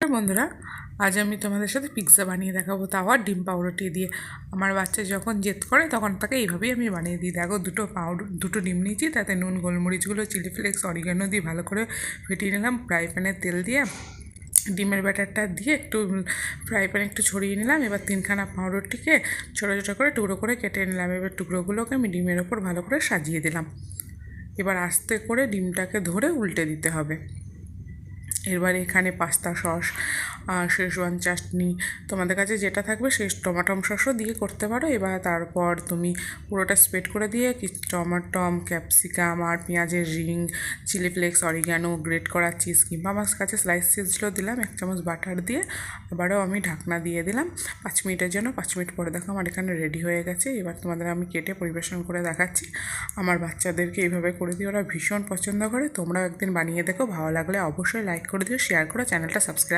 নমস্কার বন্ধুরা, আজ আমি তোমাদের সাথে পিৎজা বানিয়ে দেখাবো, তাও আর ডিম পাউরুটি দিয়ে। আমার বাচ্চা যখন জেদ করে তখন তাকে এইভাবেই আমি বানিয়ে দিই। দেখো, দুটো ডিম নিয়েছি, তাতে নুন, গোলমরিচগুলো, চিলি ফ্লেক্স, অরিগানো দিয়ে ভালো করে ফেটিয়ে নিলাম। ফ্রাই প্যানে তেল দিয়ে ডিমের ব্যাটারটা দিয়ে একটু ফ্রাই প্যানে একটু ছড়িয়ে নিলাম। এবার তিনখানা পাউরুটিকে ছোটো ছোটো করে টুকরো করে কেটে নিলাম। এবার টুকরোগুলোকে আমি ডিমের ওপর ভালো করে সাজিয়ে দিলাম। এবার আস্তে করে ডিমটাকে ধরে উল্টে দিতে হবে। এবার এখানে পাস্তা সস, শেজওয়ান চাটনি, তোমাদের কাছে যেটা থাকবে সেই টমাটম সসও দিয়ে করতে পারো। এবার তারপর তুমি পুরোটা স্প্রেড করে দিয়ে টমাটম, ক্যাপসিকাম আর পেঁয়াজের ring, chilli flakes, oregano, grate করা চিজ কিংবা আমার কাছে স্লাইস চিজগুলো দিলাম, 1 চামচ বাটার দিয়ে আবারও আমি ঢাকনা দিয়ে দিলাম 5 মিনিটের জন্য। 5 মিনিট পরে দেখো আমার এখানে রেডি হয়ে গেছে। এবার তোমাদের আমি কেটে পরিবেশন করে দেখাচ্ছি। আমার বাচ্চাদেরকে এইভাবে করে দিয়ে ওরা ভীষণ পছন্দ করে। তোমরাও একদিন বানিয়ে দেখো, ভালো লাগলে অবশ্যই লাইক করে দিও, শেয়ার করো, চ্যানেলটা সাবস্ক্রাইব